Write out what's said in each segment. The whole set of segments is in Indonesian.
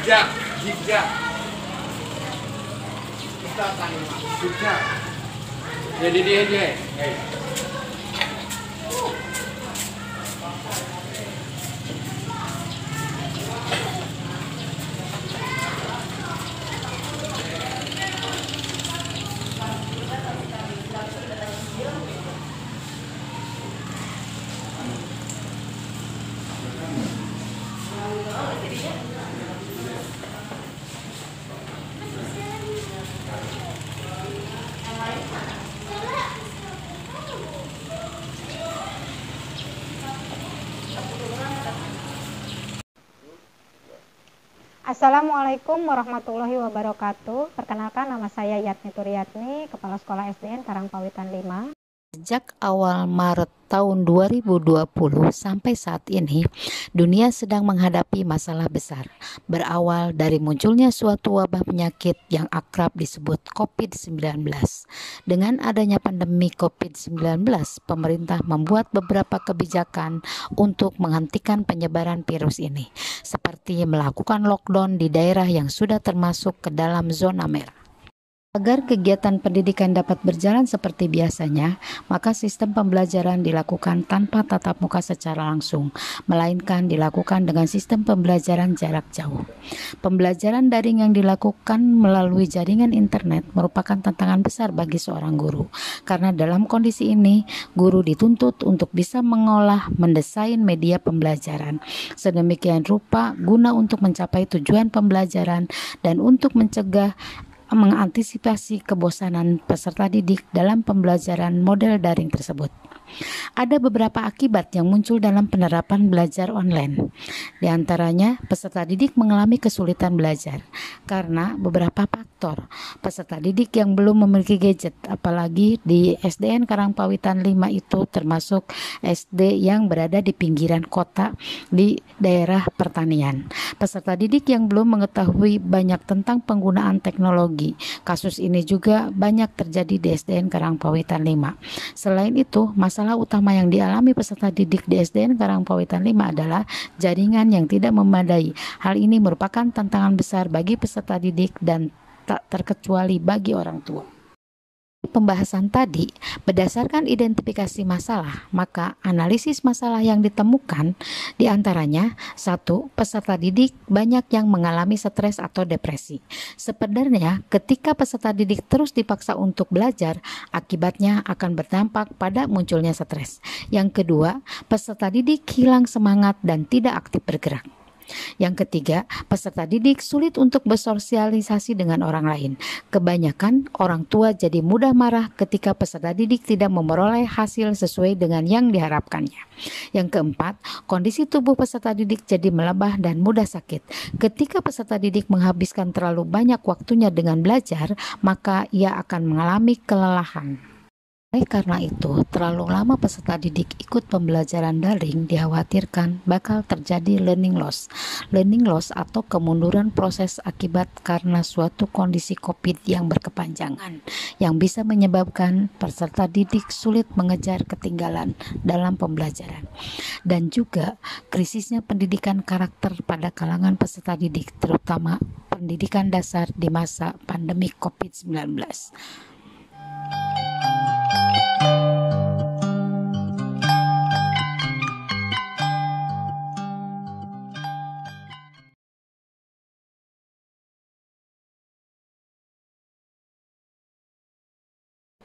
Jijak, jijak. Jijak. Jadi dia aja. Assalamualaikum warahmatullahi wabarakatuh. Perkenalkan, nama saya Yatni Turyatni, Kepala Sekolah SDN Karangpawitan 5. Sejak awal Maret tahun 2020 sampai saat ini, dunia sedang menghadapi masalah besar. Berawal dari munculnya suatu wabah penyakit yang akrab disebut COVID-19. Dengan adanya pandemi COVID-19, pemerintah membuat beberapa kebijakan untuk menghentikan penyebaran virus ini, seperti melakukan lockdown di daerah yang sudah termasuk ke dalam zona merah. Agar kegiatan pendidikan dapat berjalan seperti biasanya, maka sistem pembelajaran dilakukan tanpa tatap muka secara langsung, melainkan dilakukan dengan sistem pembelajaran jarak jauh. Pembelajaran daring yang dilakukan melalui jaringan internet merupakan tantangan besar bagi seorang guru, karena dalam kondisi ini, guru dituntut untuk bisa mengolah, mendesain media pembelajaran sedemikian rupa guna untuk mencapai tujuan pembelajaran dan untuk mengantisipasi kebosanan peserta didik dalam pembelajaran model daring tersebut. Ada beberapa akibat yang muncul dalam penerapan belajar online. Di antaranya, peserta didik mengalami kesulitan belajar karena beberapa faktor. Peserta didik yang belum memiliki gadget, apalagi di SDN Karangpawitan 5 itu termasuk SD yang berada di pinggiran kota di daerah pertanian. Peserta didik yang belum mengetahui banyak tentang penggunaan teknologi. Kasus ini juga banyak terjadi di SDN Karangpawitan 5. Selain itu, masalah utama yang dialami peserta didik di SDN Karangpawitan 5 adalah jaringan yang tidak memadai. Hal ini merupakan tantangan besar bagi peserta didik dan tak terkecuali bagi orang tua. Pembahasan tadi, berdasarkan identifikasi masalah, maka analisis masalah yang ditemukan diantaranya, 1. Peserta didik banyak yang mengalami stres atau depresi. Sebenarnya, ketika peserta didik terus dipaksa untuk belajar, akibatnya akan berdampak pada munculnya stres. Yang kedua, peserta didik hilang semangat dan tidak aktif bergerak. Yang ketiga, peserta didik sulit untuk bersosialisasi dengan orang lain. Kebanyakan orang tua jadi mudah marah ketika peserta didik tidak memperoleh hasil sesuai dengan yang diharapkannya. Yang keempat, kondisi tubuh peserta didik jadi melebah dan mudah sakit. Ketika peserta didik menghabiskan terlalu banyak waktunya dengan belajar, maka ia akan mengalami kelelahan. Karena itu, terlalu lama peserta didik ikut pembelajaran daring dikhawatirkan bakal terjadi learning loss. Learning loss atau kemunduran proses akibat karena suatu kondisi COVID yang berkepanjangan, yang bisa menyebabkan peserta didik sulit mengejar ketinggalan dalam pembelajaran. Dan juga krisisnya pendidikan karakter pada kalangan peserta didik, terutama pendidikan dasar di masa pandemi COVID-19.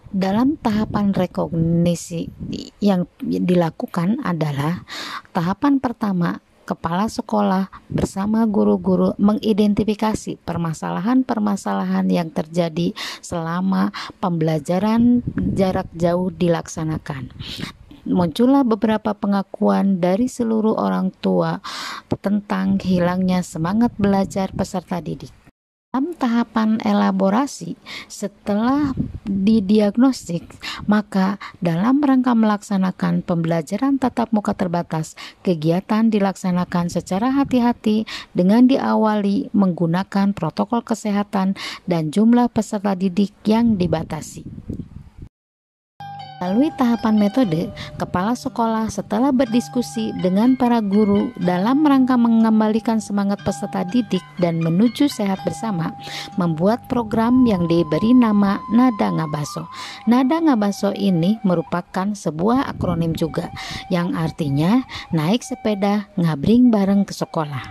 Dalam tahapan rekognisi yang dilakukan adalah tahapan pertama, kepala sekolah bersama guru-guru mengidentifikasi permasalahan-permasalahan yang terjadi selama pembelajaran jarak jauh dilaksanakan. Muncullah beberapa pengakuan dari seluruh orang tua tentang hilangnya semangat belajar peserta didik. Dalam tahapan elaborasi, setelah didiagnostik, maka dalam rangka melaksanakan pembelajaran tatap muka terbatas, kegiatan dilaksanakan secara hati-hati dengan diawali menggunakan protokol kesehatan dan jumlah peserta didik yang dibatasi. Melalui tahapan metode, kepala sekolah setelah berdiskusi dengan para guru dalam rangka mengembalikan semangat peserta didik dan menuju sehat bersama, membuat program yang diberi nama Nada Ngabaso. Nada Ngabaso ini merupakan sebuah akronim juga, yang artinya naik sepeda ngabring bareng ke sekolah.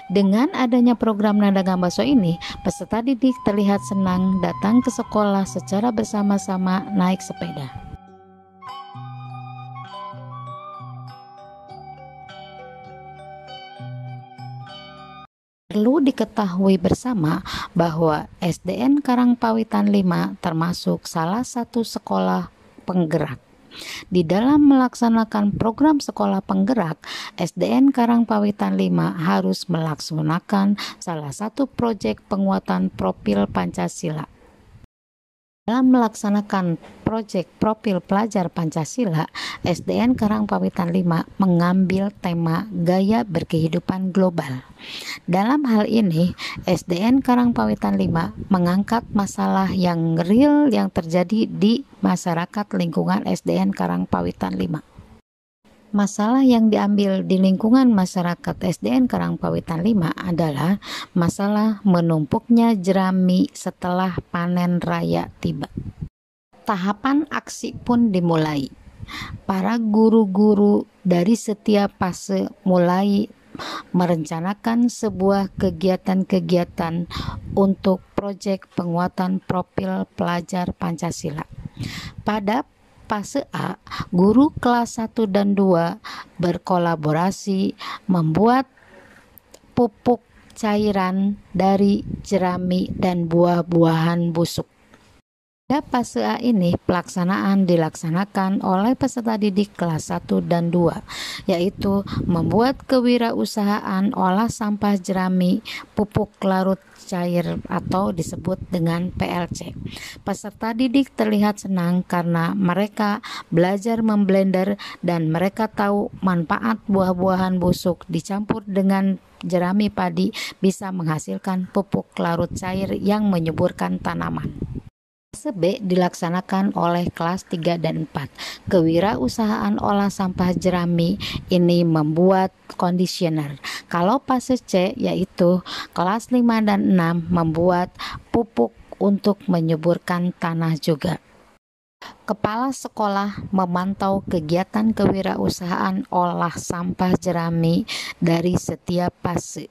Dengan adanya program Nada Ngabaso ini, peserta didik terlihat senang datang ke sekolah secara bersama-sama naik sepeda. Perlu diketahui bersama bahwa SDN Karangpawitan 5 termasuk salah satu sekolah penggerak. Di dalam melaksanakan program sekolah penggerak, SDN Karangpawitan 5 harus melaksanakan salah satu proyek penguatan profil Pancasila. Dalam melaksanakan proyek profil pelajar Pancasila, SDN Karangpawitan 5 mengambil tema gaya berkehidupan global. Dalam hal ini, SDN Karangpawitan 5 mengangkat masalah yang real yang terjadi di masyarakat lingkungan SDN Karangpawitan 5. Masalah yang diambil di lingkungan masyarakat SDN Karangpawitan 5 adalah masalah menumpuknya jerami setelah panen raya tiba. Tahapan aksi pun dimulai. Para guru-guru dari setiap fase mulai merencanakan sebuah kegiatan-kegiatan untuk proyek penguatan profil pelajar Pancasila. Pada fase A, guru kelas 1 dan 2 berkolaborasi membuat pupuk cairan dari jerami dan buah-buahan busuk. Pada fase A ini, pelaksanaan dilaksanakan oleh peserta didik kelas 1 dan 2, yaitu membuat kewirausahaan olah sampah jerami pupuk larut cair atau disebut dengan PLC. Peserta didik terlihat senang karena mereka belajar memblender dan mereka tahu manfaat buah-buahan busuk dicampur dengan jerami padi bisa menghasilkan pupuk larut cair yang menyuburkan tanaman. Fase B dilaksanakan oleh kelas 3 dan 4. Kewirausahaan olah sampah jerami ini membuat conditioner. Kalau fase C yaitu kelas 5 dan 6 membuat pupuk untuk menyuburkan tanah juga. Kepala sekolah memantau kegiatan kewirausahaan olah sampah jerami dari setiap fase.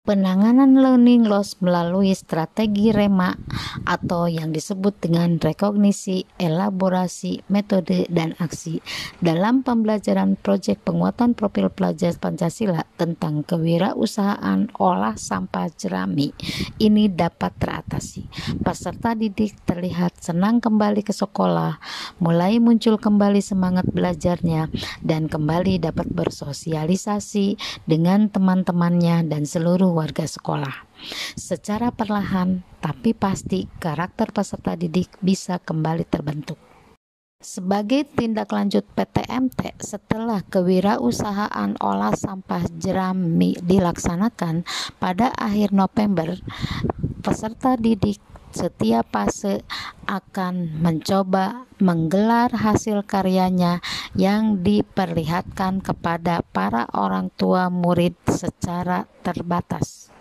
Penanganan learning loss melalui strategi REMA atau yang disebut dengan rekognisi, elaborasi, metode, dan aksi dalam pembelajaran proyek penguatan profil pelajar Pancasila tentang kewirausahaan olah sampah jerami ini dapat teratasi. Peserta didik terlihat senang kembali ke sekolah, mulai muncul kembali semangat belajarnya, dan kembali dapat bersosialisasi dengan teman-temannya dan seluruh warga sekolah. Secara perlahan tapi pasti karakter peserta didik bisa kembali terbentuk. Sebagai tindak lanjut PTMT setelah kewirausahaan olah sampah jerami dilaksanakan pada akhir November, peserta didik setiap fase akan mencoba menggelar hasil karyanya yang diperlihatkan kepada para orang tua murid secara terbatas.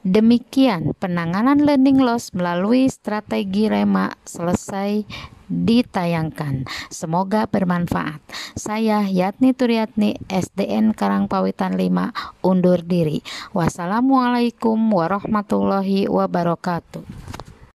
Demikian penanganan learning loss melalui strategi REMA selesai ditayangkan. Semoga bermanfaat. Saya Yatni Turyatni, SDN Karangpawitan 5, undur diri. Wassalamualaikum warahmatullahi wabarakatuh.